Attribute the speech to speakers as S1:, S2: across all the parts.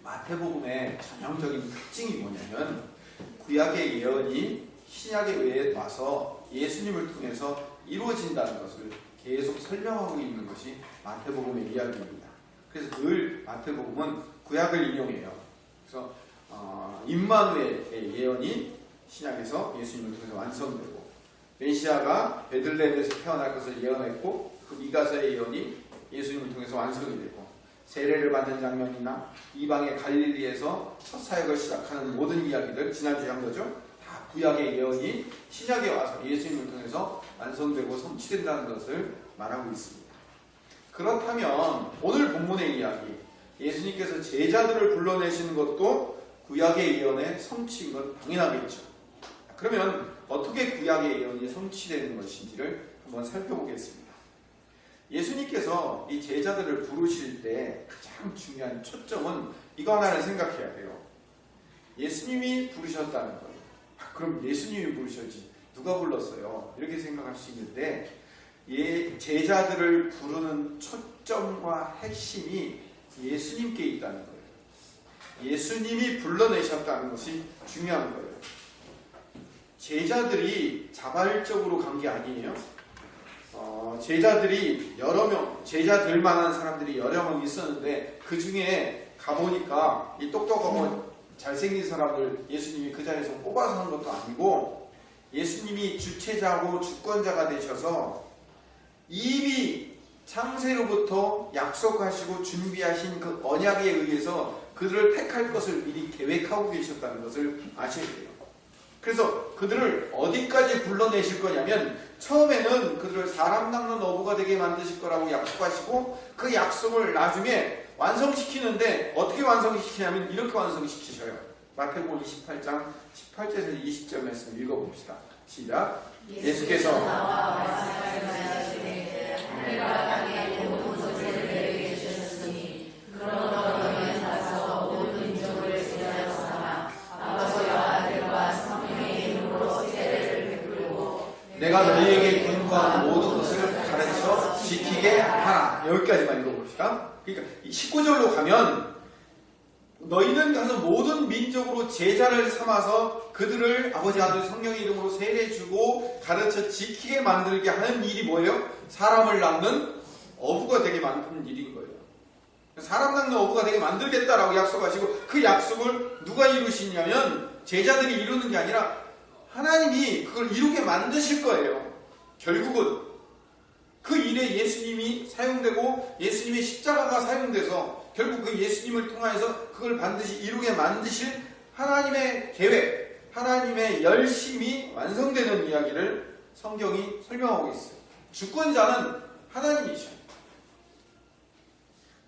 S1: 마태복음의 전형적인 특징이 뭐냐면 구약의 예언이 신약에 의해 와서 예수님을 통해서 이루어진다는 것을 계속 설명하고 있는 것이 마태복음의 이야기입니다. 그래서 늘 마태복음은 구약을 인용해요. 그래서 임마누엘의 예언이 신약에서 예수님을 통해서 완성되고, 메시아가 베들레헴에서 태어날 것을 예언했고 그 미가서의 예언이 예수님을 통해서 완성이 되고, 세례를 받는 장면이나 이방의 갈릴리에서 첫 사역을 시작하는 모든 이야기들, 지난주에 한 거죠. 다 구약의 예언이 신약에 와서 예수님을 통해서 완성되고 성취된다는 것을 말하고 있습니다. 그렇다면 오늘 본문의 이야기, 예수님께서 제자들을 불러내시는 것도 구약의 예언의 성취인 건 당연하겠죠. 그러면 어떻게 구약의 예언이 성취되는 것인지를 한번 살펴보겠습니다. 예수님께서 이 제자들을 부르실 때 가장 중요한 초점은 이거 하나를 생각해야 돼요. 예수님이 부르셨다는 거예요. 그럼 예수님이 부르셨지 누가 불렀어요? 이렇게 생각할 수 있는데, 제자들을 부르는 초점과 핵심이 예수님께 있다는 거예요. 예수님이 불러내셨다는 것이 중요한 거예요. 제자들이 자발적으로 간 게 아니에요. 제자들이 제자들만한 사람들이 여러 명 있었는데 그 중에 가보니까 이 똑똑하고 잘생긴 사람을 예수님이 그 자리에서 뽑아서 한 것도 아니고, 예수님이 주체자고 주권자가 되셔서 이미 창세로부터 약속하시고 준비하신 그 언약에 의해서 그들을 택할 것을 미리 계획하고 계셨다는 것을 아셔야 돼요. 그래서 그들을 어디까지 불러내실 거냐면, 처음에는 그들을 사람 낚는 어부가 되게 만드실 거라고 약속하시고, 그 약속을 나중에 완성시키는데 어떻게 완성시키냐면 이렇게 완성시키셔요. 마태복음 28장 18절에서 20절 말씀 읽어봅시다. 시작. 예수께서 나와 말씀하시되 하늘과 땅의 모든 것을 내게 주셨으니 그러므로 너희는 가서 모든 민족을 제자로 삼아 아버지와 아들과 성령의 이름으로 세례를 베풀고 내가 너희에게 권고한 모든 것을 가르쳐 지키게 하라. 여기까지만 읽어봅시다. 그러니까 19절로 가면 너희는 가서 모든 민족으로 제자를 삼아서 그들을 아버지 아들 성령의 이름으로 세례주고 가르쳐 지키게 만들게 하는 일이 뭐예요? 사람을 낚는 어부가 되게 만드는 일인 거예요. 사람 낚는 어부가 되게 만들겠다라고 약속하시고, 그 약속을 누가 이루시냐면 제자들이 이루는 게 아니라 하나님이 그걸 이루게 만드실 거예요. 결국은 그 일에 예수님이 사용되고 예수님의 십자가가 사용돼서 결국 그 예수님을 통하여서 그걸 반드시 이루게 만드실 하나님의 계획, 하나님의 열심이 완성되는 이야기를 성경이 설명하고 있어요. 주권자는 하나님이셔요.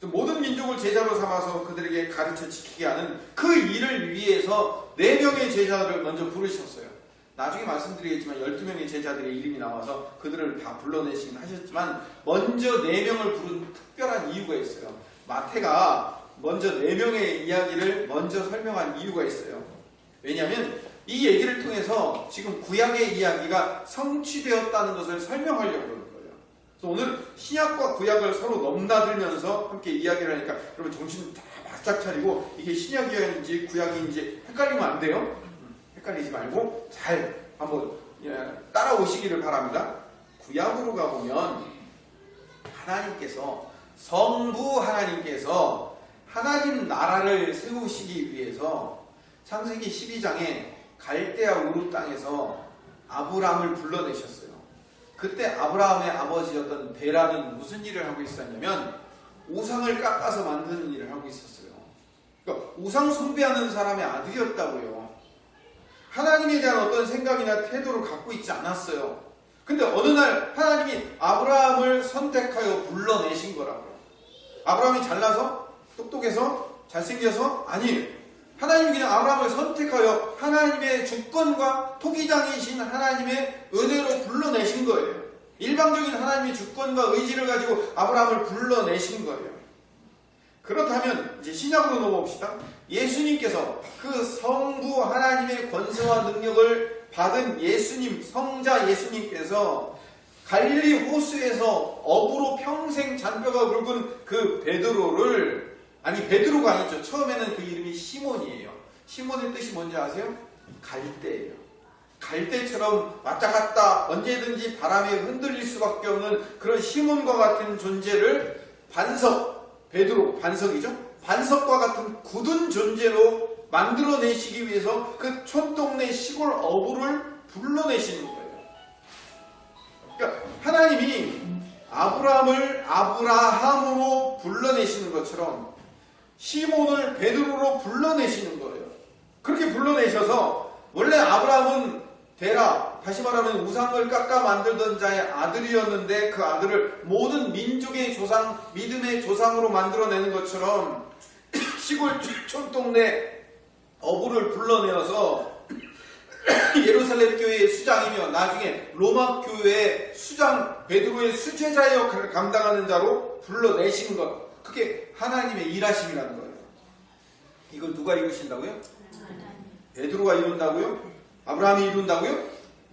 S1: 모든 민족을 제자로 삼아서 그들에게 가르쳐 지키게 하는 그 일을 위해서 4명의 제자들을 먼저 부르셨어요. 나중에 말씀드리겠지만 12명의 제자들의 이름이 나와서 그들을 다 불러내시긴 하셨지만, 먼저 4명을 부른 특별한 이유가 있어요. 마태가 먼저 4명의 이야기를 먼저 설명한 이유가 있어요. 왜냐하면 이 얘기를 통해서 지금 구약의 이야기가 성취되었다는 것을 설명하려고 그러는 거예요. 그래서 오늘 신약과 구약을 서로 넘나들면서 함께 이야기를 하니까 여러분 정신 다 바짝 차리고 이게 신약이인지 구약인지 헷갈리면 안 돼요. 헷갈리지 말고 잘 한번 따라오시기를 바랍니다. 구약으로 가보면 하나님께서, 성부 하나님께서 하나님 나라를 세우시기 위해서 창세기 12장에 갈대아 우르 땅에서 아브라함을 불러내셨어요. 그때 아브라함의 아버지였던 데라는 무슨 일을 하고 있었냐면 우상을 깎아서 만드는 일을 하고 있었어요. 그러니까 우상 숭배하는 사람의 아들이었다고요. 하나님에 대한 어떤 생각이나 태도를 갖고 있지 않았어요. 근데 어느 날 하나님이 아브라함을 선택하여 불러내신 거라고요. 아브라함이 잘나서? 똑똑해서? 잘생겨서? 아니에요. 하나님이 그냥 아브라함을 선택하여 하나님의 주권과 토기장이신 하나님의 은혜로 불러내신 거예요. 일방적인 하나님의 주권과 의지를 가지고 아브라함을 불러내신 거예요. 그렇다면 이제 신약으로 넘어봅시다. 예수님께서 그 성부 하나님의 권세와 능력을 받은 예수님, 성자 예수님께서 갈릴리 호수에서 어부로 평생 잔뼈가 굵은 그 베드로를 아니 베드로가 아니죠. 처음에는 그 이름이 시몬이에요. 시몬의 뜻이 뭔지 아세요? 갈대예요. 갈대처럼 왔다 갔다 언제든지 바람에 흔들릴 수밖에 없는 그런 시몬과 같은 존재를 베드로 반석이죠. 반석과 같은 굳은 존재로 만들어내시기 위해서 그 촌동네 시골 어부를 불러내시는 거예요. 그러니까 하나님이 아브라함을 아브라함으로 불러내시는 것처럼 시몬을 베드로로 불러내시는 거예요. 그렇게 불러내셔서 원래 아브라함은 데라, 다시 말하면 우상을 깎아 만들던 자의 아들이었는데 그 아들을 모든 민족의 조상, 믿음의 조상으로 만들어내는 것처럼 시골 촌동네 어부를 불러내어서 예루살렘 교회의 수장이며 나중에 로마 교회의 수장, 베드로의 수제자의 역할을 감당하는 자로 불러내신 것. 그게 하나님의 일하심이라는 거예요. 이걸 누가 이루신다고요? 베드로가 이룬다고요? 아브라함이 이룬다고요?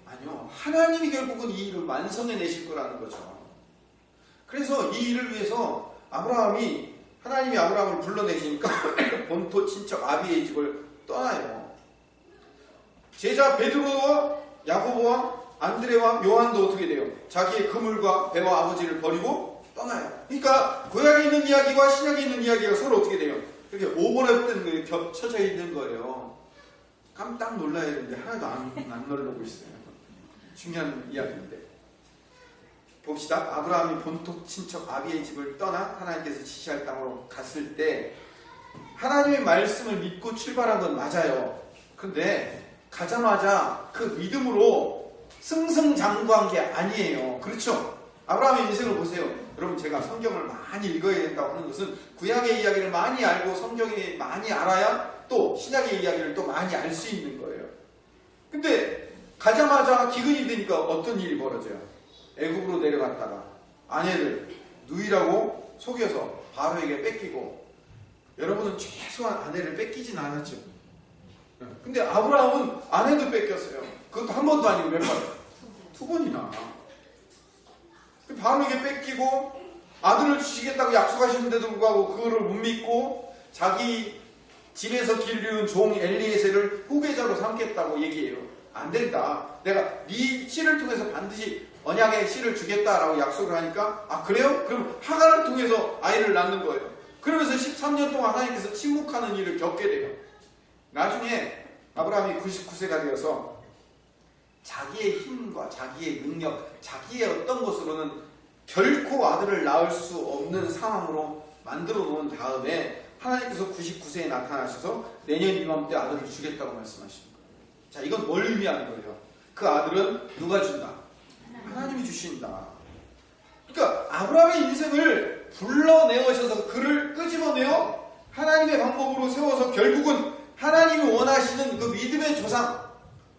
S1: 아니요. 하나님이 결국은 이 일을 완성해내실 거라는 거죠. 그래서 이 일을 위해서 하나님이 아브라함을 불러내시니까 본토 친척 아비의 집을 떠나요. 제자 베드로와 야고보와 안드레와 요한도 어떻게 돼요? 자기의 그물과 배와 아버지를 버리고 떠나요. 그러니까 구약에 있는 이야기와 신약에 있는 이야기가 서로 어떻게 돼요? 이렇게 오버랩된 거예요. 겹쳐져 있는 거예요. 깜짝 놀라야 되는데 하나도 안 놀라고 있어요. 중요한 이야기인데. 봅시다. 아브라함이 본토 친척 아비의 집을 떠나 하나님께서 지시할 땅으로 갔을 때 하나님의 말씀을 믿고 출발한 건 맞아요. 근데 가자마자 그 믿음으로 승승장구한 게 아니에요. 그렇죠? 아브라함의 인생을 보세요. 여러분, 제가 성경을 많이 읽어야 된다고 하는 것은 구약의 이야기를 많이 알고 성경에 많이 알아야 또 신약의 이야기를 또 많이 알 수 있는 거예요. 근데 가자마자 기근이 되니까 어떤 일이 벌어져요? 애굽으로 내려갔다가 아내를 누이라고 속여서 바로에게 뺏기고, 여러분은 최소한 아내를 뺏기진 않았죠. 근데 아브라함은 아내도 뺏겼어요. 그것도 한 번도 아니고 몇 번? 두 번이나. 바로에게 뺏기고 아들을 주시겠다고 약속하시는데도 불구하고 그거를 못 믿고 자기 집에서 기르는 종 엘리에셀을 후계자로 삼겠다고 얘기해요. 안 된다. 내가 네 씨를 통해서 반드시 언약의 씨를 주겠다라고 약속을 하니까, 아 그래요? 그럼 하갈을 통해서 아이를 낳는 거예요. 그러면서 13년 동안 하나님께서 침묵하는 일을 겪게 돼요. 나중에 아브라함이 99세가 되어서 자기의 힘과 자기의 능력, 자기의 어떤 것으로는 결코 아들을 낳을 수 없는 상황으로 만들어 놓은 다음에 하나님께서 99세에 나타나셔서 내년 이맘때 아들을 주겠다고 말씀하시는 거예요. 자, 이건 뭘 의미하는 거예요? 그 아들은 누가 준다? 하나님이 주신다. 그러니까 아브라함의 인생을 불러내어셔서 그를 끄집어내어 하나님의 방법으로 세워서 결국은 하나님이 원하시는 그 믿음의 조상,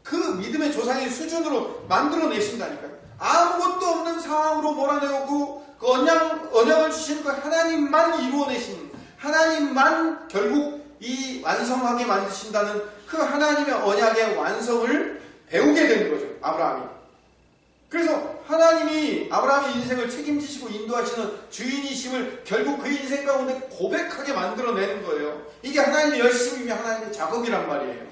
S1: 그 믿음의 조상의 수준으로 만들어내신다니까요. 아무것도 없는 상황으로 몰아내오고 그 언약을 주시는 그 하나님만 이루어내시는, 하나님만 결국 이 완성하게 만드신다는 그 하나님의 언약의 완성을 배우게 되는 거죠, 아브라함이. 그래서 하나님이 아브라함의 인생을 책임지시고 인도하시는 주인이심을 결국 그 인생 가운데 고백하게 만들어내는 거예요. 이게 하나님의 열심이며 하나님의 작업이란 말이에요.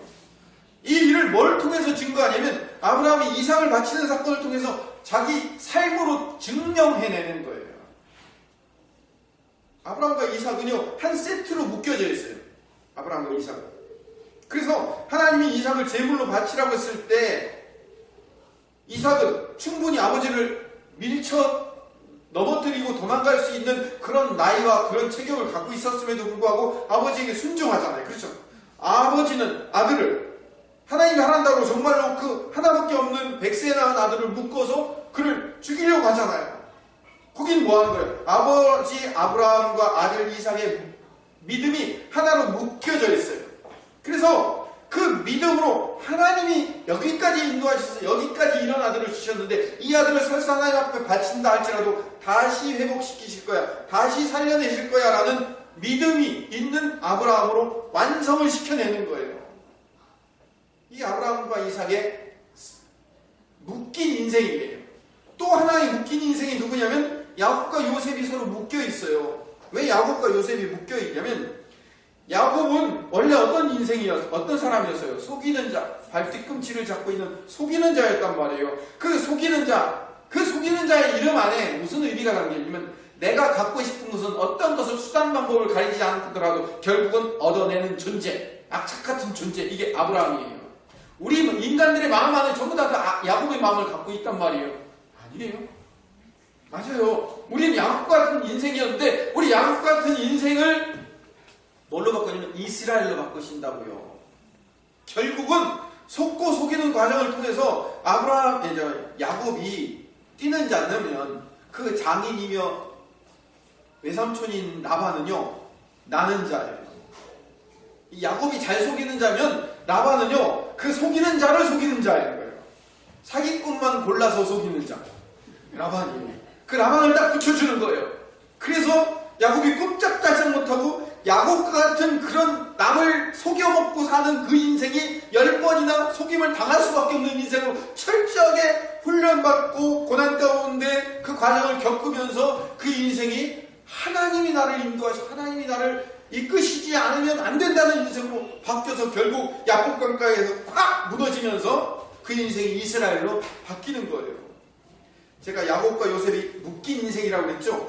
S1: 이 일을 뭘 통해서 증거하냐면 아브라함이 이삭을 바치는 사건을 통해서 자기 삶으로 증명해내는 거예요. 아브라함과 이삭은요, 한 세트로 묶여져 있어요. 아브라함과 이삭은. 그래서 하나님이 이삭을 제물로 바치라고 했을 때 이삭은 충분히 아버지를 밀쳐 넘어뜨리고 도망갈 수 있는 그런 나이와 그런 체격을 갖고 있었음에도 불구하고 아버지에게 순종하잖아요. 그렇죠? 아버지는 아들을 하나님이 하란다고 정말로 그 하나밖에 없는 100세 낳은 아들을 묶어서 그를 죽이려고 하잖아요. 거긴 뭐 하는 거예요? 아버지 아브라함과 아들 이삭의 믿음이 하나로 묶여져 있어요. 그래서 그 믿음으로 하나님이 여기까지 인도하셔서 여기까지 이런 아들을 주셨는데 이 아들을 설사 하나님 앞에 바친다 할지라도 다시 회복시키실 거야, 다시 살려내실 거야 라는 믿음이 있는 아브라함으로 완성을 시켜내는 거예요. 이 아브라함과 이삭의 묶인 인생이에요. 또 하나의 묶인 인생이 누구냐면 야곱과 요셉이 서로 묶여 있어요. 왜 야곱과 요셉이 묶여 있냐면 야곱은 원래 어떤 사람이었어요? 속이는 자, 발뒤꿈치를 잡고 있는 속이는 자였단 말이에요. 그 속이는 자의 이름 안에 무슨 의미가 담겨있냐면 내가 갖고 싶은 것은 어떤 것을 수단 방법을 가리지 않더라도 결국은 얻어내는 존재, 악착 같은 존재, 이게 아브라함이에요. 우리 인간들의 마음 안에 전부 다 야곱의 마음을 갖고 있단 말이에요. 아니에요. 맞아요. 우리는 야곱 같은 인생이었는데 우리 야곱 같은 인생을 뭘로 바꾸냐면 이스라엘로 바꾸신다고요. 결국은 속고 속이는 과정을 통해서 야곱이 뛰는지 않으면 그 장인이며 외삼촌인 라반은요 나는 자예요. 야곱이 잘 속이는 자면 라반은요 그 속이는 자를 속이는 자인 거예요. 사기꾼만 골라서 속이는 자 라반이에요. 그 라반을 딱 붙여주는 거예요. 그래서 야곱이 꼼짝달싹 못하고 야곱 같은 그런 남을 속여먹고 사는 그 인생이 10번이나 속임을 당할 수밖에 없는 인생으로 철저하게 훈련받고 고난 가운데 그 과정을 겪으면서 그 인생이 하나님이 나를 인도하시고 하나님이 나를 이끄시지 않으면 안 된다는 인생으로 바뀌어서 결국 야곱 강가에서 콱 무너지면서 그 인생이 이스라엘로 바뀌는 거예요. 제가 야곱과 요셉이 묶인 인생이라고 했죠.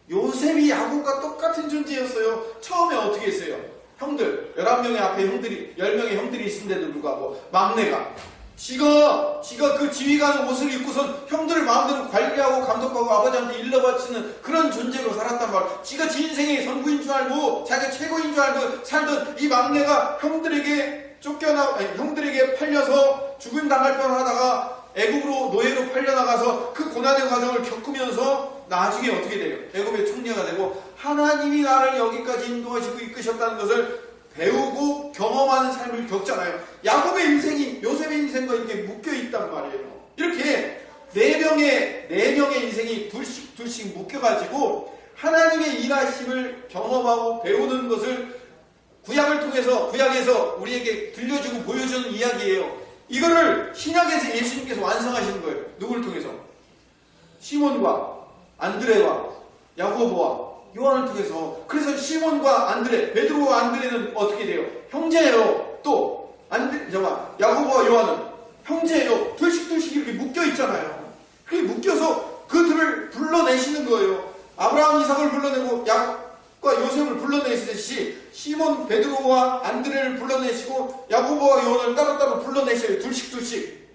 S1: 요셉이 야곱과 똑같은 존재였어요. 처음에 어떻게 했어요? 형들, 11명의 앞에 형들이, 10명의 형들이 있는데도 불구하고 막내가 지가 그 지휘관 옷을 입고선 형들을 마음대로 관리하고 감독하고 아버지한테 일러 바치는 그런 존재로 살았단 말이에요. 지가 지 인생의 선구인 줄 알고 자기가 최고인 줄 알고 살던 이 막내가 형들에게 형들에게 팔려서 죽음 당할 뻔하다가 애국으로 노예로 팔려나가서 그 고난의 과정을 겪으면서 나중에 어떻게 돼요? 애굽의 총리가 되고 하나님이 나를 여기까지 인도하시고 이끄셨다는 것을 배우고 경험하는 삶을 겪잖아요. 야곱의 인생이 요셉의 인생과 이렇게 묶여있단 말이에요. 이렇게 네 명의 인생이 둘씩 묶여가지고 하나님의 일하심을 경험하고 배우는 것을 구약에서 우리에게 들려주고 보여주는 이야기예요. 이거를 신약에서 예수님께서 완성하시는 거예요. 누구를 통해서? 시몬과 안드레와 야고보와 요한을 통해서. 그래서 시몬과 안드레, 베드로와 안드레는 어떻게 돼요? 형제예요. 또 야고보와 요한은 형제예요. 둘씩 이렇게 묶여 있잖아요. 그렇게 묶여서 그들을 불러내시는 거예요. 아브라함, 이삭을 불러내고 야곱과 요셉을 불러내시듯이 시몬, 베드로와 안드레를 불러내시고 야고보와 요한을 따로따로 불러내셔요. 둘씩.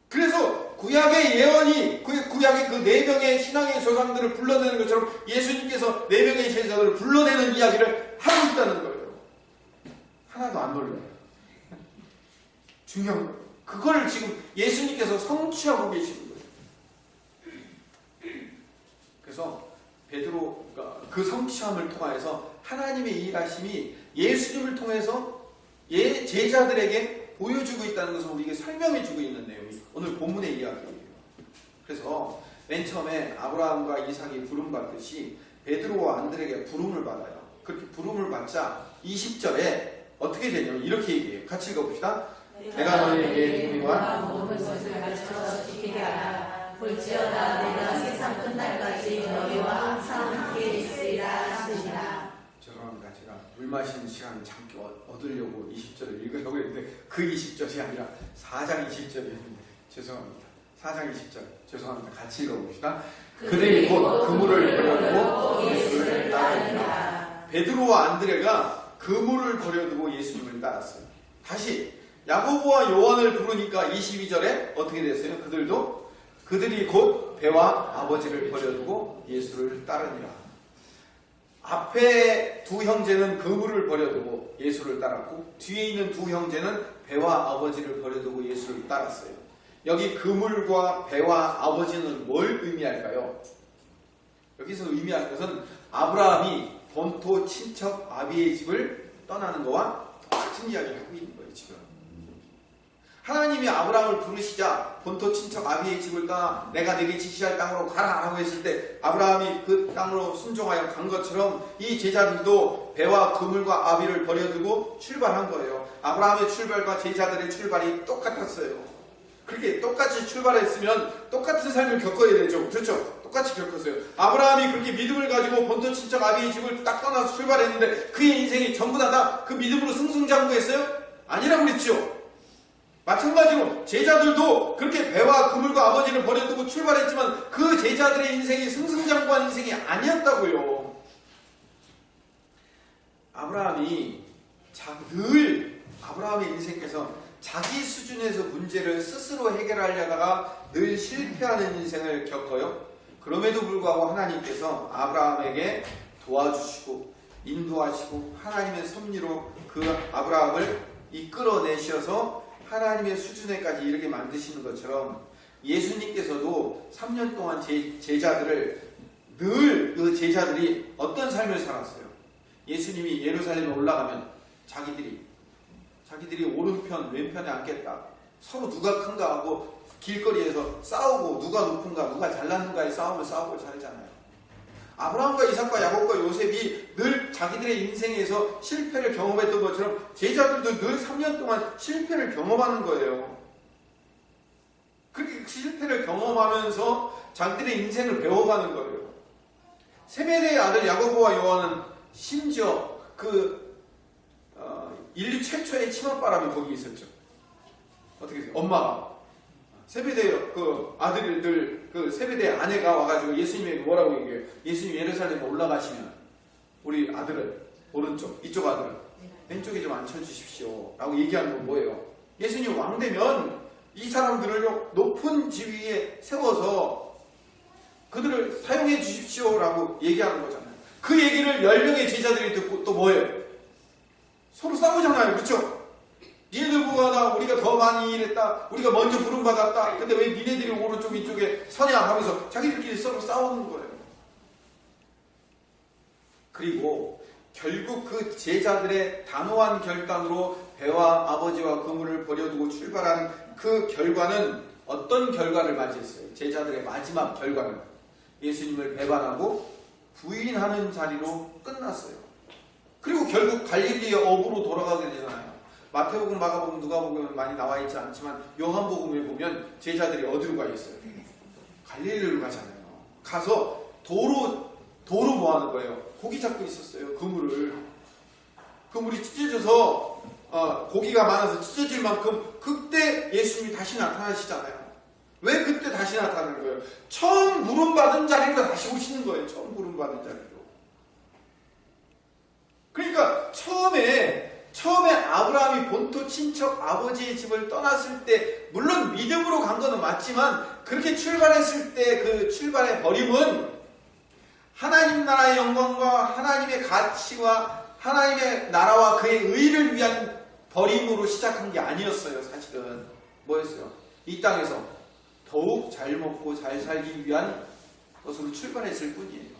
S1: 그래서 구약의 예언이 구약의 그 4명의 신앙의 조상들을 불러내는 것처럼 예수님께서 4명의 제자들을 불러내는 이야기를 하고 있다는 거예요. 하나도 안 놀라요. 중요한 거예요. 그걸 지금 예수님께서 성취하고 계시는 거예요. 그래서 베드로가 그 성취함을 통하여서 하나님의 일하심이 예수님을 통해서 제자들에게 보여주고 있다는 것을 우리에게 설명해주고 있는 내용이 오늘 본문의 이야기예요. 그래서 맨 처음에 아브라함과 이삭이 부름받듯이 베드로와 안드레에게 부름을 받아요. 그렇게 부름을 받자 20절에 어떻게 되냐면 이렇게 얘기해요. 같이 읽어봅시다. 내가 너희에게 누구와
S2: 모든 것을 가르쳐 지키게 하라. 볼지어다 내가 세상 끝날까지 너희와 항상 함께 있으리라 하시니라.
S1: 죄송합니다. 제가 물 마시는 시간을 잠깐 얻으려고 20절을 읽으려고 했는데 그 20절이 아니라 4장 20절이었는데 죄송합니다. 4장 20절 죄송합니다. 같이 읽어봅시다. 그들이 곧 그물을 버려두고 예수를 따르니라. 베드로와 안드레가 그물을 버려두고 예수님을 따랐어요. 다시 야고보와 요한을 부르니까 22절에 어떻게 됐어요? 그들이 곧 배와 아버지를 버려두고 예수를 따르니라. 앞에 두 형제는 그물을 버려두고 예수를 따랐고 뒤에 있는 두 형제는 배와 아버지를 버려두고 예수를 따랐어요. 여기 그물과 배와 아버지는 뭘 의미할까요? 여기서 의미하는 것은 아브라함이 본토 친척 아비의 집을 떠나는 것과 똑같은 이야기를 하고 있는 거예요. 지금 하나님이 아브라함을 부르시자 본토 친척 아비의 집을 떠나 내가 내게 지시할 땅으로 가라 라고 했을 때 아브라함이 그 땅으로 순종하여 간 것처럼 이 제자들도 배와 그물과 아비를 버려두고 출발한 거예요. 아브라함의 출발과 제자들의 출발이 똑같았어요. 그렇게 똑같이 출발했으면 똑같은 삶을 겪어야 되죠. 그렇죠? 똑같이 겪었어요. 아브라함이 그렇게 믿음을 가지고 본토 친척 아비의 집을 딱 떠나서 출발했는데 그의 인생이 전부 다 그 믿음으로 승승장구했어요? 아니라고 그랬죠. 마찬가지로 제자들도 그렇게 배와 그물과 아버지를 버려두고 출발했지만 그 제자들의 인생이 승승장구한 인생이 아니었다고요. 아브라함이 늘 아브라함의 인생에서 자기 수준에서 문제를 스스로 해결하려다가 늘 실패하는 인생을 겪어요. 그럼에도 불구하고 하나님께서 아브라함에게 도와주시고 인도하시고 하나님의 섭리로 그 아브라함을 이끌어내셔서 하나님의 수준에까지 이르게 만드시는 것처럼 예수님께서도 3년 동안 제자들을 늘 그 제자들이 어떤 삶을 살았어요. 예수님이 예루살렘에 올라가면 자기들이 오른편 왼편에 앉겠다. 서로 누가 큰가 하고 길거리에서 싸우고 누가 높은가 누가 잘났는가의 싸움을 싸우고 잘했잖아요. 아브라함과 이삭과 야곱과 요셉이 늘 자기들의 인생에서 실패를 경험했던 것처럼 제자들도 늘 3년 동안 실패를 경험하는 거예요. 그렇게 실패를 경험하면서 자기들의 인생을 배워가는 거예요. 세베대의 아들 야고보와 요한은 심지어 인류 최초의 치맛바람이 거기 있었죠. 어떻게 돼요? 엄마가 세베대의 그 아들들 세베대의 아내가 와가지고 예수님에게 뭐라고 얘기해요? 예수님 예루살렘에 올라가시면 우리 아들은 오른쪽, 이쪽 아들은 왼쪽에 좀 앉혀주십시오 라고 얘기하는 건 뭐예요? 예수님 왕되면 이 사람들을 높은 지위에 세워서 그들을 사용해 주십시오 라고 얘기하는 거잖아요. 그 얘기를 10명의 제자들이 듣고 또 뭐예요? 서로 싸우잖아요. 그렇죠? 니네들보다 우리가 더 많이 일했다. 우리가 먼저 부름받았다. 근데 왜 니네들이 오른쪽 이쪽에 서냐 하면서 자기들끼리 서로 싸우는 거예요. 그리고 결국 그 제자들의 단호한 결단으로 배와 아버지와 그물을 버려두고 출발한 그 결과는 어떤 결과를 맞이했어요? 제자들의 마지막 결과는 예수님을 배반하고 부인하는 자리로 끝났어요. 그리고 결국 갈릴리의 어부로 돌아가게 되잖아요. 마태복음, 마가복음, 누가복음은 많이 나와 있지 않지만 요한복음에 보면 제자들이 어디로 가 있어요? 갈릴리로 가잖아요. 가서 도로 뭐 하는 거예요? 고기 잡고 있었어요. 그물이 찢어져서 고기가 많아서 찢어질 만큼 그때 예수님이 다시 나타나시잖아요. 왜 그때 다시 나타나는 거예요? 처음 물음받은 자리로 다시 오시는 거예요. 처음 물음받은 자리로. 그러니까 처음에 아브라함이 본토 친척 아버지의 집을 떠났을 때 물론 믿음으로 간 거는 맞지만 그렇게 출발했을 때 그 출발의 버림은 하나님 나라의 영광과 하나님의 가치와 하나님의 나라와 그의 의를 위한 버림으로 시작한 게 아니었어요. 사실은 뭐였어요? 이 땅에서 더욱 잘 먹고 잘 살기 위한 것으로 출발했을 뿐이에요.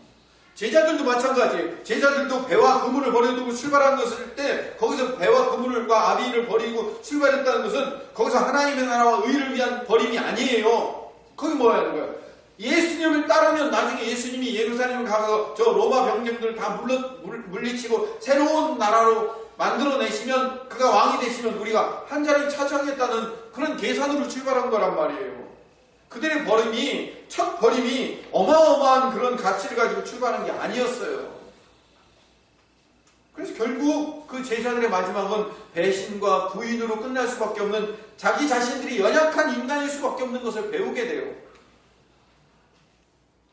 S1: 제자들도 마찬가지예요. 제자들도 배와 그물을 버려두고 출발한 것일 때 거기서 배와 그물과 아비를 버리고 출발했다는 것은 거기서 하나님의 나라와 의를 위한 버림이 아니에요. 거기 뭐 하는 거예요? 예수님을 따르면 나중에 예수님이 예루살렘을 가서 저 로마 병정들 다 물리치고 새로운 나라로 만들어내시면 그가 왕이 되시면 우리가 한 자리 차지하겠다는 그런 계산으로 출발한 거란 말이에요. 그들의 첫 버림이 어마어마한 그런 가치를 가지고 출발한 게 아니었어요. 그래서 결국 그 제자들의 마지막은 배신과 부인으로 끝날 수밖에 없는 자기 자신들이 연약한 인간일 수밖에 없는 것을 배우게 돼요.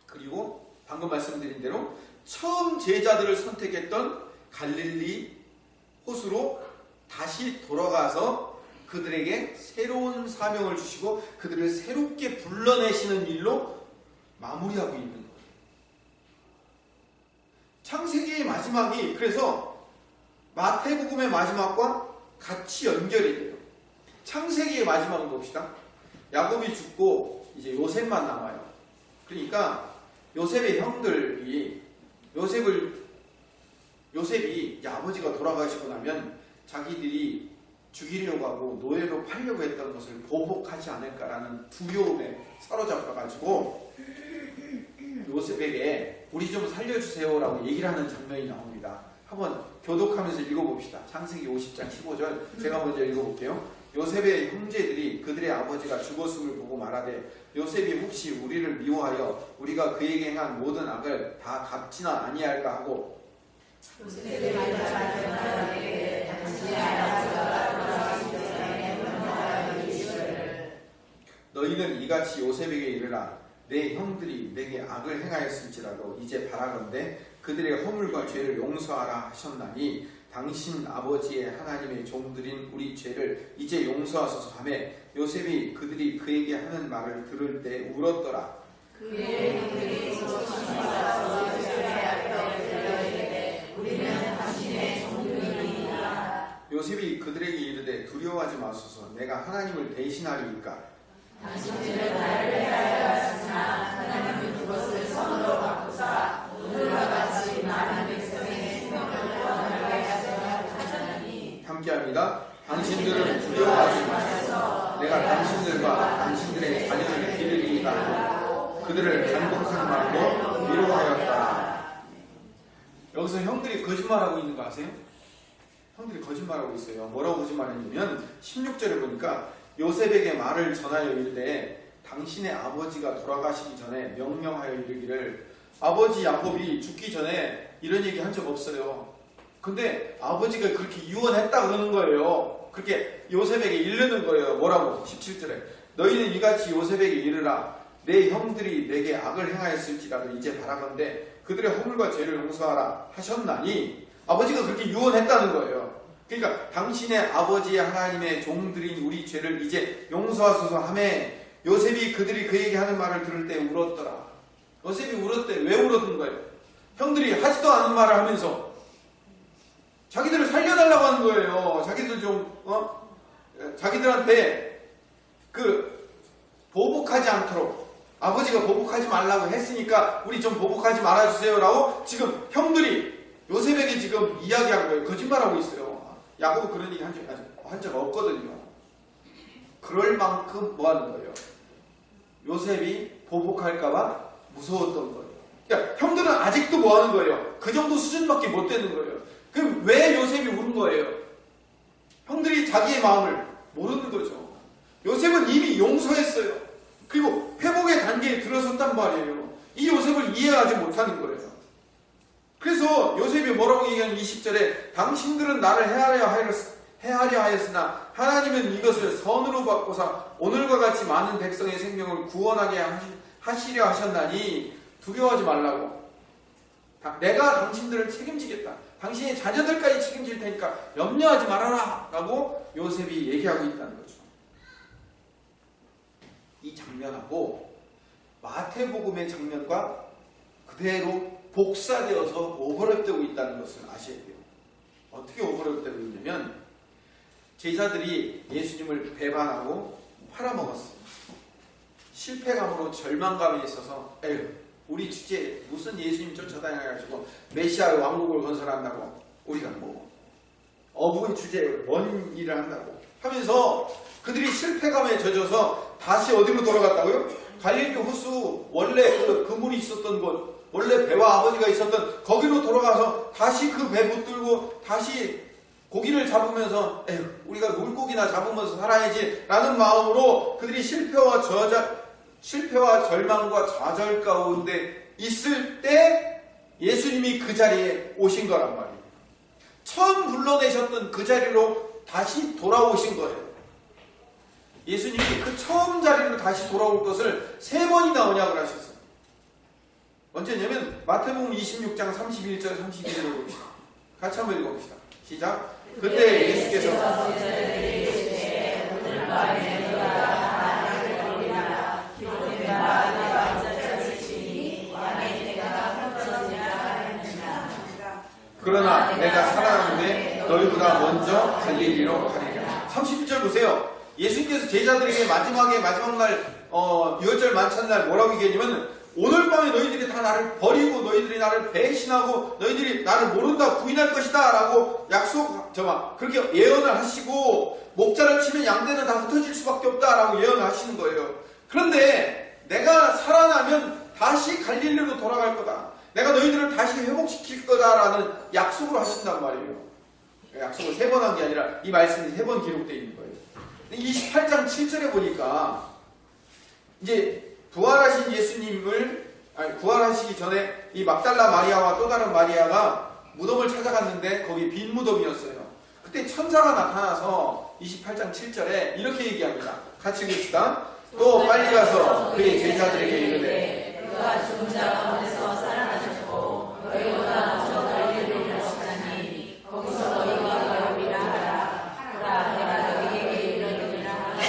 S1: 그리고 방금 말씀드린 대로 처음 제자들을 선택했던 갈릴리 호수로 다시 돌아가서 그들에게 새로운 사명을 주시고 그들을 새롭게 불러내시는 일로 마무리하고 있는 거예요. 창세기의 마지막이 그래서 마태복음의 마지막과 같이 연결이 돼요. 창세기의 마지막을 봅시다. 야곱이 죽고 이제 요셉만 남아요. 그러니까 요셉의 형들이 요셉이 아버지가 돌아가시고 나면 자기들이 죽이려고 하고 노예로 팔려고 했던 것을 보복하지 않을까라는 두려움에 사로잡혀가지고 요셉에게 우리 좀 살려주세요 라고 얘기를 하는 장면이 나옵니다. 한번 교독하면서 읽어봅시다. 창세기 50장 15절 제가 먼저 읽어볼게요. 요셉의 형제들이 그들의 아버지가 죽었음을 보고 말하되 요셉이 혹시 우리를 미워하여 우리가 그에게 행한 모든 악을 다 갚지나 아니할까 하고 너희는 이같이 요셉에게 이르라. 내 형들이 내게 악을 행하였을지라도 이제 바라건대 그들의 허물과 죄를 용서하라 하셨나니 당신 아버지의 하나님의 종들인 우리 죄를 이제 용서하소서 하며 요셉이 그들이 그에게 하는 말을 들을 때 울었더라. 요셉이 그들에게 이르되 두려워하지 마소서. 내가 하나님을 대신하리이까.
S2: 당신들은 나를 해하였으나 하나님은 그것을 선으로 바꾸사 오늘과 같이 많은 백성의 생명을 구원하게 하셨나니.
S1: 함께합니다. 당신들은 두려워하지 마소서. 내가 당신들과 당신들의 자녀를 기르리이다. 그들을 간곡한 말로 위로하였다. 여기서 형들이 거짓말하고 있는 거 아세요? 형들이 거짓말하고 있어요. 뭐라고 거짓말했냐면 16절에 보니까 요셉에게 말을 전하여 이르되 당신의 아버지가 돌아가시기 전에 명령하여 이르기를. 아버지 야곱이 죽기 전에 이런 얘기 한 적 없어요. 근데 아버지가 그렇게 유언했다 그러는 거예요. 그렇게 요셉에게 이르는 거예요. 뭐라고? 17절에 너희는 이같이 요셉에게 이르라. 내 형들이 내게 악을 행하였을지라도 이제 바라건대 그들의 허물과 죄를 용서하라 하셨나니. 아버지가 그렇게 유언했다는 거예요. 그러니까 당신의 아버지의 하나님의 종들인 우리 죄를 이제 용서하소서 하며 요셉이 그들이 그에게 하는 말을 들을 때 울었더라. 요셉이 울었대. 왜 울었던 거예요? 형들이 하지도 않은 말을 하면서 자기들을 살려달라고 하는 거예요. 자기들 자기들한테 보복하지 않도록 아버지가 보복하지 말라고 했으니까 우리 좀 보복하지 말아주세요 라고 지금 형들이 요셉에게 지금 이야기하는 거예요. 거짓말하고 있어요. 야곱은 그런 얘기 한 적 없거든요. 그럴 만큼 뭐 하는 거예요? 요셉이 보복할까봐 무서웠던 거예요. 그러니까 형들은 아직도 뭐 하는 거예요? 그 정도 수준밖에 못 되는 거예요. 그럼 왜 요셉이 우는 거예요? 형들이 자기의 마음을 모르는 거죠. 요셉은 이미 용서했어요. 그리고 회복의 단계에 들어섰단 말이에요. 이 요셉을 이해하지 못하는 거예요. 그래서 요셉이 뭐라고 얘기하는 20절에 당신들은 나를 해하려 하였으나 하나님은 이것을 선으로 바꿔서 오늘과 같이 많은 백성의 생명을 구원하게 하시려 하셨나니 두려워하지 말라고. 내가 당신들을 책임지겠다. 당신의 자녀들까지 책임질 테니까 염려하지 말아라 라고 요셉이 얘기하고 있다는 거죠. 이 장면하고 마태복음의 장면과 그대로 복사되어서 오버랩되고 있다는 것을 아셔야 돼요. 어떻게 오버랩되고 있냐면 제자들이 예수님을 배반하고 팔아먹었어요. 실패감으로 절망감에 있어서 우리 주제에 무슨 예수님 쫓아다녀가지고 메시아 왕국을 건설한다고 우리가 뭐 어부의 주제에 뭔 일을 한다고 하면서 그들이 실패감에 젖어서 다시 어디로 돌아갔다고요? 갈릴리 호수 원래 그 그물이 있었던 곳 원래 배와 아버지가 있었던 거기로 돌아가서 다시 그 배 붙들고 다시 고기를 잡으면서 우리가 물고기나 잡으면서 살아야지 라는 마음으로 그들이 실패와 절망과 좌절 가운데 있을 때 예수님이 그 자리에 오신 거란 말이에요. 처음 불러내셨던 그 자리로 다시 돌아오신 거예요. 예수님이 그 처음 자리로 다시 돌아올 것을 3번이나 언약을 하셨어요. 언제냐면 마태복음 26장 31절 32절을 봅시다. 같이 한번 읽어봅시다. 시작. 그때 예수께서 그러나 내가 살아나는데 너희보다 먼저 갈릴리로 가리라. 31절 보세요. 예수님께서 제자들에게 마지막 날 유월절 만찬날 뭐라고 얘기했냐면 오늘 밤에 너희들이 다 나를 버리고 너희들이 나를 배신하고 너희들이 나를 모른다 부인할 것이다 라고 그렇게 예언을 하시고 목자를 치면 양떼는 다 흩어질 수밖에 없다 라고 예언을 하시는 거예요. 그런데 내가 살아나면 다시 갈릴리로 돌아갈 거다. 내가 너희들을 다시 회복시킬 거다라는 약속을 하신단 말이에요. 약속을 3번 한 게 아니라 이 말씀이 3번 기록되어 있는 거예요. 28장 7절에 보니까 이제 부활하신 예수님을 부활하시기 전에 이 막달라 마리아와 또 다른 마리아가 무덤을 찾아갔는데 거기 빈 무덤이었어요. 그때 천사가 나타나서 28장 7절에 이렇게 얘기합니다. 같이 읽읍시다. 또 빨리 가서 그의 제자들에게 이르되
S2: 그가 죽은 자 가운데서 살아나셨고 너희보다 먼저 갈릴리로 가시다니 거기서 너희가 배우리라 하라. 내가 너희에게 이르리라 하라.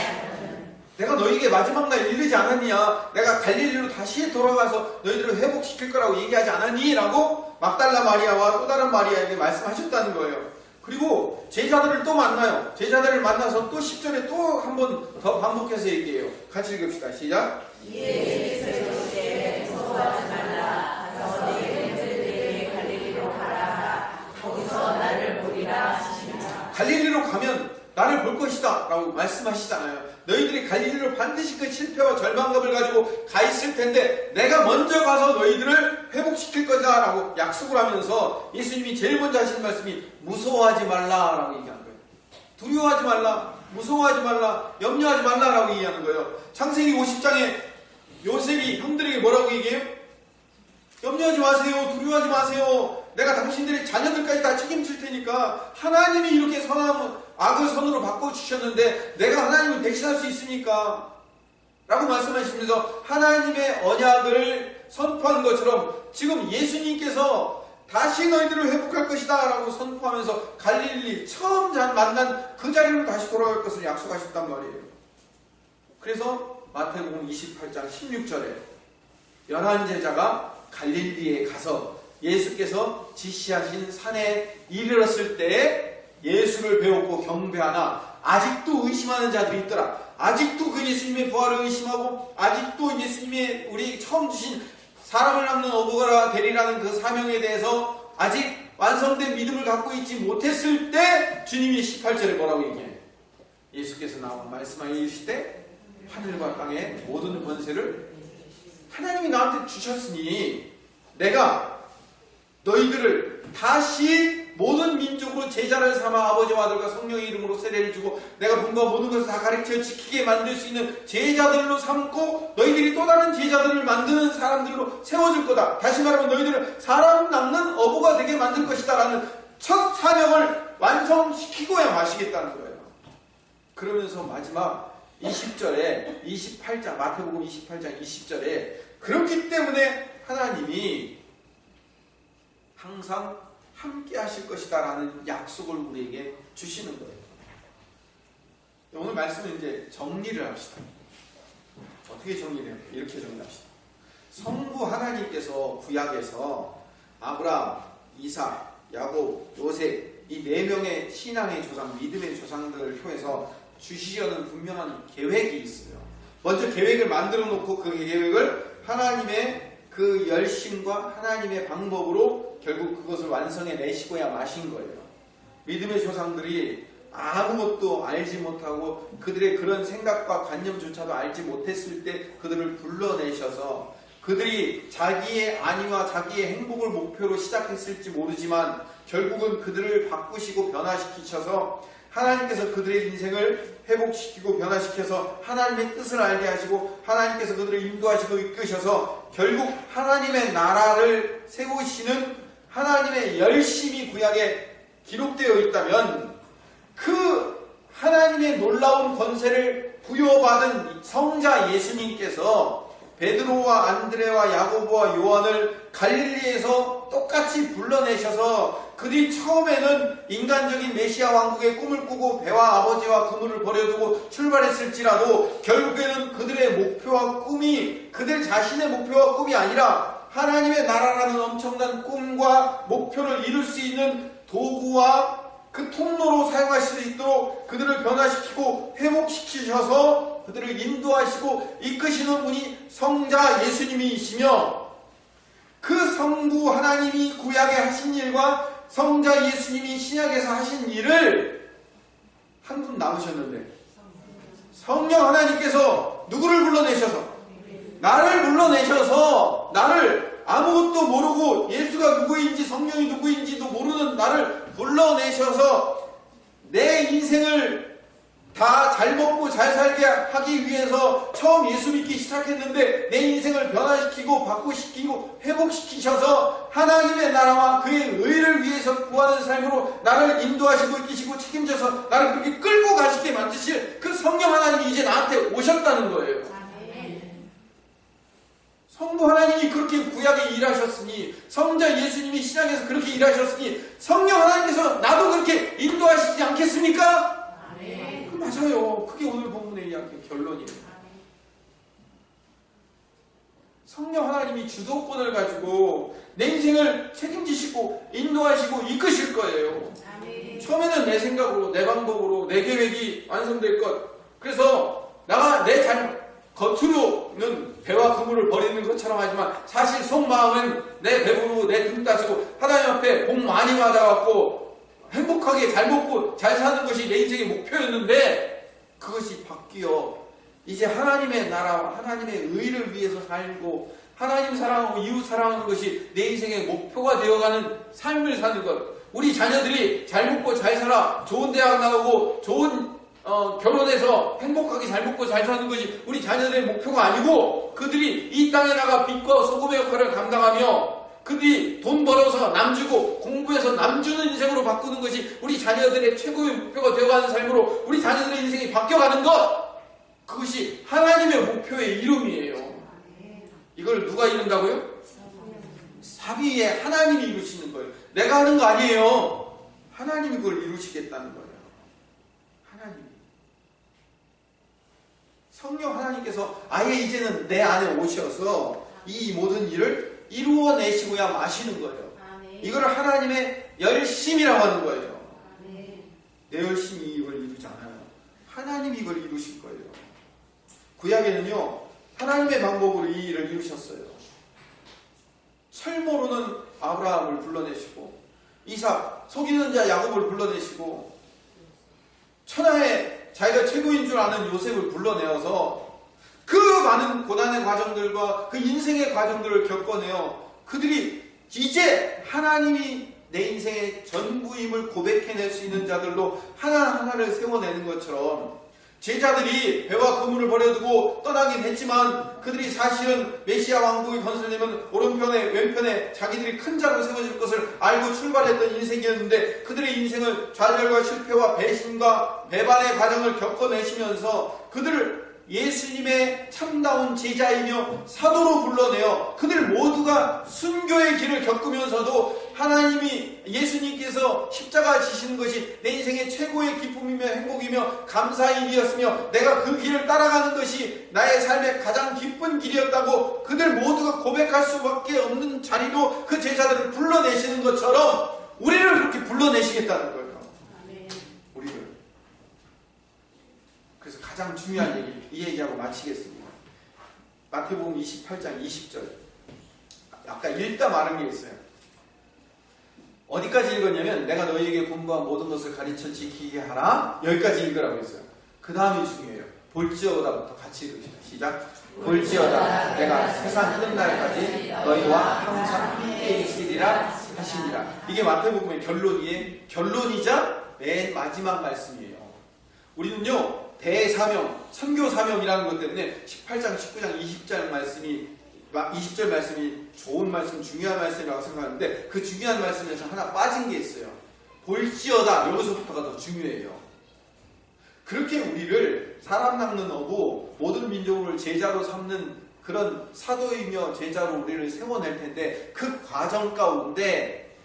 S1: 내가 너희에게 마지막 날 이르지 않았느냐? 내가 갈릴리로 다시 돌아가서 너희들을 회복시킬 거라고 얘기하지 않았니? 라고 막달라 마리아와 또 다른 마리아에게 말씀하셨다는 거예요. 그리고 제자들을 또 만나요. 제자들을 만나서 또 10절에 또 한 번 더 반복해서 얘기해요. 같이 읽읍시다. 시작.
S2: 예수께서 이르시되 무서워하지 말라. 가서 네 형제들에게 갈릴리로 가라. 거기서 나를 보리라 하시니라.
S1: 갈릴리로 가면 나를 볼 것이다 라고 말씀하시잖아요. 너희들이 갈릴리로 반드시 그 실패와 절망감을 가지고 가 있을 텐데 내가 먼저 가서 너희들을 회복시킬 거다 라고 약속을 하면서 예수님이 제일 먼저 하시는 말씀이 무서워하지 말라 라고 얘기하는 거예요. 두려워하지 말라, 무서워하지 말라, 염려하지 말라 라고 얘기하는 거예요. 창세기 50장에 요셉이 형들에게 뭐라고 얘기해요? 염려하지 마세요, 두려워하지 마세요, 내가 당신들의 자녀들까지 다 책임질 테니까. 하나님이 이렇게 악을 선으로 바꿔주셨는데 내가 하나님을 대신할 수 있습니까? 라고 말씀하시면서 하나님의 언약을 선포한 것처럼 지금 예수님께서 다시 너희들을 회복할 것이다 라고 선포하면서 갈릴리 처음 만난 그 자리로 다시 돌아갈 것을 약속하셨단 말이에요. 그래서 마태복음 28장 16절에 11제자가 갈릴리에 가서 예수께서 지시하신 산에 이르렀을 때에 예수를 배웠고 경배하나 아직도 의심하는 자들이 있더라. 아직도 그 예수님의 부활을 의심하고 아직도 예수님의 우리 처음 주신 사람을 낳는 어부가 되리라는 그 사명에 대해서 아직 완성된 믿음을 갖고 있지 못했을 때 주님이 18절에 뭐라고 얘기해요? 예수께서 나와 말씀하여 이르시되 하늘과 땅의 모든 권세를 하나님이 나한테 주셨으니 내가 너희들을 다시 모든 민족으로 제자를 삼아 아버지와 아들과 성령의 이름으로 세례를 주고 내가 본과 모든 것을 다 가르쳐 지키게 만들 수 있는 제자들로 삼고 너희들이 또 다른 제자들을 만드는 사람들로 세워줄 거다. 다시 말하면 너희들을 사람 낚는 어부가 되게 만들 것이다 라는 첫 사명을 완성시키고야 마시겠다는 거예요. 그러면서 마지막 20절에 28장 마태복음 28장 20절에 그렇기 때문에 하나님이 항상 함께 하실 것이다 라는 약속을 우리에게 주시는 거예요. 오늘 말씀은 이제 정리를 합시다. 어떻게 정리해요? 이렇게 정리합시다. 성부 하나님께서 구약에서 아브라함, 이삭, 야곱, 요셉 이 4명의 신앙의 조상, 믿음의 조상들을 통해서 주시려는 분명한 계획이 있어요. 먼저 계획을 만들어 놓고 그 계획을 하나님의 그 열심과 하나님의 방법으로 결국 그것을 완성해 내시고야 마신 거예요. 믿음의 조상들이 아무것도 알지 못하고 그들의 그런 생각과 관념조차도 알지 못했을 때 그들을 불러내셔서 그들이 자기의 안위와 자기의 행복을 목표로 시작했을지 모르지만 결국은 그들을 바꾸시고 변화시키셔서 하나님께서 그들의 인생을 회복시키고 변화시켜서 하나님의 뜻을 알게 하시고 하나님께서 그들을 인도하시고 이끄셔서 결국 하나님의 나라를 세우시는 하나님의 열심이 구약에 기록되어 있다면 그 하나님의 놀라운 권세를 부여받은 성자 예수님께서 베드로와 안드레와 야고보와 요한을 갈릴리에서 똑같이 불러내셔서 그들이 처음에는 인간적인 메시아 왕국의 꿈을 꾸고 배와 아버지와 그물을 버려두고 출발했을지라도 결국에는 그들의 목표와 꿈이 그들 자신의 목표와 꿈이 아니라 하나님의 나라라는 엄청난 꿈과 목표를 이룰 수 있는 도구와 그 통로로 사용하실 수 있도록 그들을 변화시키고 회복시키셔서 그들을 인도하시고 이끄시는 분이 성자 예수님이시며 그 성부 하나님이 구약에 하신 일과 성자 예수님이 신약에서 하신 일을 한 분 남으셨는데 성령 하나님께서 누구를 불러내셔서 나를 불러내셔서 나를 아무것도 모르고 예수가 누구인지 성령이 누구인지도 모르는 나를 불러내셔서 내 인생을 다 잘 먹고 잘 살게 하기 위해서 처음 예수 믿기 시작했는데 내 인생을 변화시키고 바꾸시키고 회복시키셔서 하나님의 나라와 그의 의를 위해서 구하는 삶으로 나를 인도하시고 이끄시고 책임져서 나를 그렇게 끌고 가시게 만드실 그 성령 하나님이 이제 나한테 오셨다는 거예요. 성부 하나님이 그렇게 구약에 일하셨으니, 성자 예수님이 신약에서 그렇게 일하셨으니 성령 하나님께서 나도 그렇게 인도하시지 않겠습니까? 맞아요. 그게 오늘 본문의 이야기의 결론이에요. 성령 하나님이 주도권을 가지고 내 인생을 책임지시고 인도하시고 이끄실 거예요. 처음에는 내 생각으로, 내 방법으로, 내 계획이 완성될 것. 그래서 나가 겉으로는 배와 그물을 버리는 것처럼 하지만 사실 속마음은 내 배부르고 내 등 따시고 하나님 앞에 복 많이 받아갖고 행복하게 잘 먹고 잘 사는 것이 내 인생의 목표였는데 그것이 바뀌어 이제 하나님의 나라와 하나님의 의를 위해서 살고 하나님 사랑하고 이웃 사랑하는 것이 내 인생의 목표가 되어가는 삶을 사는 것. 우리 자녀들이 잘 먹고 잘 살아 좋은 대학 나오고 좋은 결혼해서 행복하게 잘 먹고 잘 사는 것이 우리 자녀들의 목표가 아니고 그들이 이 땅에 나가 빛과 소금의 역할을 감당하며 그들이 돈 벌어서 남 주고 공부해서 남 주는 인생으로 바꾸는 것이 우리 자녀들의 최고의 목표가 되어가는 삶으로 우리 자녀들의 인생이 바뀌어가는 것, 그것이 하나님의 목표의 이름이에요. 이걸 누가 이룬다고요? 사비에 하나님이 이루시는 거예요. 내가 하는 거 아니에요. 하나님이 그걸 이루시겠다는 거예요. 하나님. 성령 하나님께서 아예 이제는 내 안에 오셔서 이 모든 일을 이루어내시고야 마시는 거예요. 이걸 하나님의 열심이라고 하는 거예요. 내 열심이 이걸 이루지 않아요. 하나님이 이걸 이루실 거예요. 구약에는요, 하나님의 방법으로 이 일을 이루셨어요. 철모로는 아브라함을 불러내시고 이삭, 속이는 자 야곱을 불러내시고 천하에 자기가 최고인 줄 아는 요셉을 불러내어서 그 많은 고난의 과정들과 그 인생의 과정들을 겪어내어 그들이 이제 하나님이 내 인생의 전부임을 고백해낼 수 있는 자들로 하나하나를 세워내는 것처럼 제자들이 배와 그물을 버려두고 떠나긴 했지만 그들이 사실은 메시아 왕국이 건설되면 오른편에 왼편에 자기들이 큰 자로 세워질 것을 알고 출발했던 인생이었는데 그들의 인생을 좌절과 실패와 배신과 배반의 과정을 겪어내시면서 그들을 예수님의 참다운 제자이며 사도로 불러내어 그들 모두가 순교의 길을 겪으면서도 하나님이 예수님께서 십자가 지시는 것이 내 인생의 최고의 기쁨이며 행복이며 감사의 일이었으며 내가 그 길을 따라가는 것이 나의 삶의 가장 기쁜 길이었다고 그들 모두가 고백할 수밖에 없는 자리로 그 제자들을 불러내시는 것처럼 우리를 그렇게 불러내시겠다는 거예요. 우리를. 그래서 가장 중요한 얘기, 이 얘기하고 마치겠습니다. 마태복음 28장 20절. 아까 읽다 말한 게 있어요. 어디까지 읽었냐면 내가 너희에게 분부한 모든 것을 가르쳐 지키게 하라. 여기까지 읽으라고 했어요. 그 다음이 중요해요. 볼지어다부터 같이 읽으시죠. 시작. 볼지어다 내가 세상 끝날까지 너희와 항상 함께 있으리라 하시니라. 이게 마태복음의 결론이자 맨 마지막 말씀이에요. 우리는요 대사명, 선교사명이라는 것 때문에 18장, 19장, 20절 말씀이 좋은 말씀, 중요한 말씀이라고 생각하는데 그 중요한 말씀에서 하나 빠진 게 있어요. 볼지어다, 여기서부터가 더 중요해요. 그렇게 우리를 사람 낚는 어부, 모든 민족을 제자로 삼는 그런 사도이며 제자로 우리를 세워낼 텐데 그 과정 가운데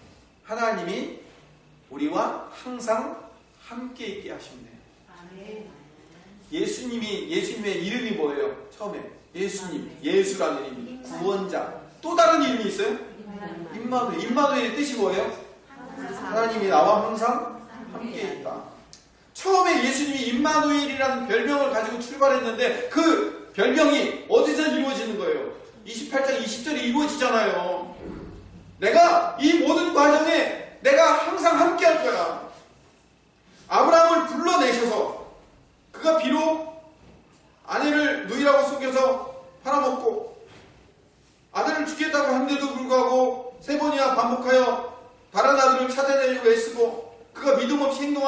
S1: 하나님이 우리와 항상 함께 있게 하십니다. 예수님의 이름이 뭐예요? 처음에 예수님, 예수라는 이름이 구원자. 또 다른 이름이 있어요? 임마누엘. 임마누엘의 뜻이 뭐예요? 하나님이 나와 항상 함께 있다. 처음에 예수님이 임마누엘이라는 별명을 가지고 출발했는데 그 별명이 어디서 이루어지는 거예요? 28장 20절에 이루어지잖아요. 내가 이 모든 과정에 내가 항상 함께 할 거야. 아브라함을 불러내셔서 그가 비록 아내를 누이라고 속여서 팔아먹고 아들을 죽겠다고 한데도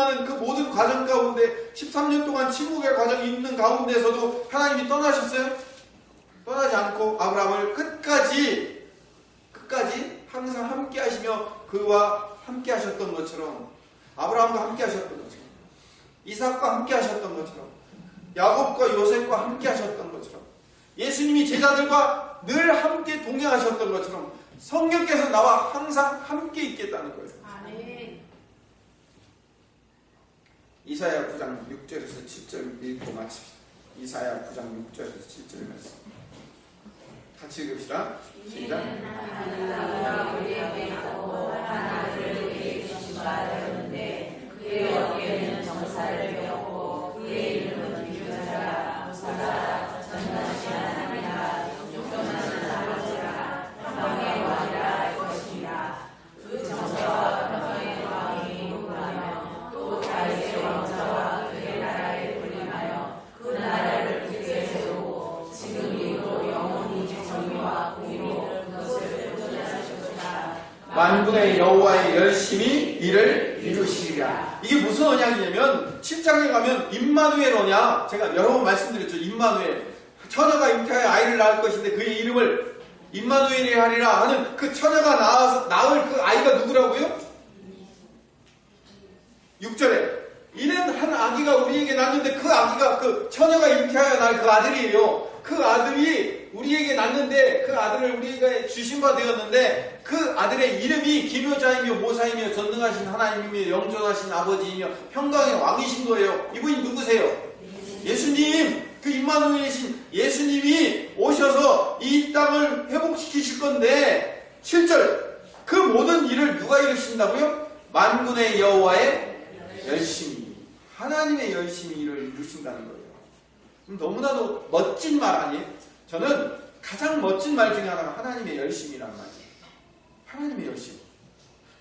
S1: 고통하는 그 모든 과정 가운데 13년 동안 침묵의 과정이 있는 가운데서도 하나님이 떠나셨어요? 떠나지 않고 아브라함을 끝까지 항상 함께 하시며 그와 함께 하셨던 것처럼, 아브라함과 함께 하셨던 것처럼, 이삭과 함께 하셨던 것처럼, 야곱과 요셉과 함께 하셨던 것처럼, 예수님이 제자들과 늘 함께 동행하셨던 것처럼 성령께서 나와 항상 함께 있겠다는 거예요.
S2: 아멘.
S1: 이사야 9장 6절에서 7절 읽고 마칩시다. 이사야 9장 6절에서 7절 말씀 같이 읽읍시다. 시작.
S2: 하나님은 우리에게 하고 하나님을 우리에게 주신 바 되었는데 그의 어깨에는 정사를 배웠고 그의 이름은 유전자라 무사라 전능하신 하나님이라 용서하시는 아버지라 평강의 왕이라 할 것입니다. 그 정사와 평강의 왕이 복하며 또 다윗의 왕자와 그의 나라를 군림하여 그 나라를 굳게 세우고 지금 이후로 영원히 정의와 공의로 그것을 보존하실 것이다.
S1: 만군의 여호와의 열심히 이를 이루시리라. 이게 무슨 언약이냐면 7장에 가면 임마누엘 언약, 제가 여러 번 말씀드렸죠. 임마누엘, 처녀가 잉태하여 아이를 낳을 것인데 그의 이름을 임마누엘이 하리라 하는 그 처녀가 낳을 그 아이가 누구라고요? 6절에 이는 한 아기가 우리에게 낳는데 그 아기가 그 처녀가 잉태하여 낳을 그 아들이에요. 그 아들이 우리에게 낳는데 그 아들을 우리에게 주신 바 되었는데 그 아들의 이름이 기묘자이며 모사이며 전능하신 하나님이며 영존하신 아버지이며 평강의 왕이신 거예요. 이분이 누구세요? 예수님. 그 임마누엘이신 예수님이 오셔서 이 땅을 회복시키실 건데 7절 그 모든 일을 누가 이루신다고요? 만군의 여호와의 열심히, 하나님의 열심히 일을 이루신다는 거예요. 너무나도 멋진 말 아니에요? 저는 가장 멋진 말 중에 하나가 하나님의 열심이란 말이에요. 하나님의 열심.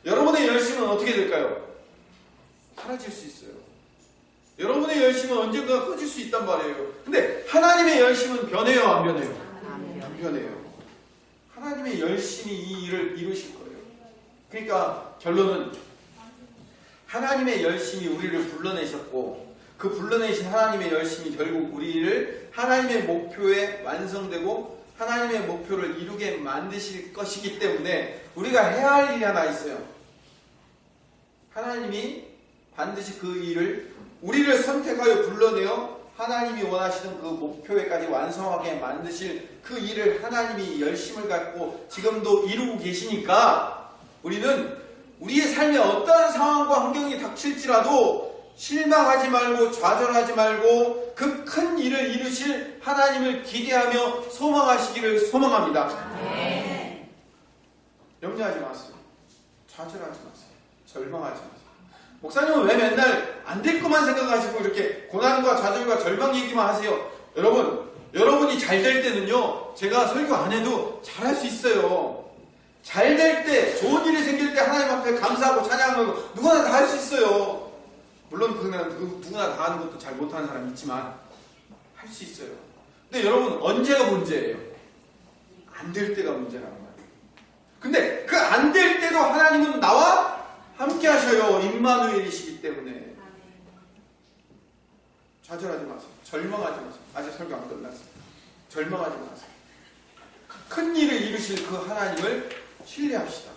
S1: 여러분의 열심은 어떻게 될까요? 사라질 수 있어요. 여러분의 열심은 언젠가 꺼질 수 있단 말이에요. 근데 하나님의 열심은 변해요, 안 변해요? 안 변해요. 하나님의 열심이 이 일을 이루실 거예요. 그러니까 결론은 하나님의 열심이 우리를 불러내셨고 그 불러내신 하나님의 열심이 결국 우리를 하나님의 목표에 완성되고 하나님의 목표를 이루게 만드실 것이기 때문에 우리가 해야 할 일이 하나 있어요. 하나님이 반드시 그 일을 우리를 선택하여 불러내어 하나님이 원하시는 그 목표에까지 완성하게 만드실 그 일을 하나님이 열심을 갖고 지금도 이루고 계시니까 우리는 우리의 삶에 어떠한 상황과 환경이 닥칠지라도 실망하지 말고 좌절하지 말고 그 큰 일을 이루실 하나님을 기대하며 소망하시기를 소망합니다.
S2: 네.
S1: 염려하지 마세요. 좌절하지 마세요. 절망하지 마세요. 목사님은 왜 맨날 안 될 것만 생각하시고 이렇게 고난과 좌절과 절망 얘기만 하세요? 여러분이 잘 될 때는요, 제가 설교 안 해도 잘할 수 있어요. 잘 될 때, 좋은 일이 생길 때 하나님 앞에 감사하고 찬양하고 누구나 다 할 수 있어요. 물론 누구나 다 하는 것도 잘 못하는 사람이 있지만 할 수 있어요. 근데 여러분 언제가 문제예요? 안 될 때가 문제라는 말이에요. 근데 그 안 될 때도 하나님은 나와 함께 하셔요. 임마누엘이시기 때문에. 좌절하지 마세요. 절망하지 마세요. 아직 설교 안 끝났어요. 절망하지 마세요. 큰 일을 이루실 그 하나님을 신뢰합시다.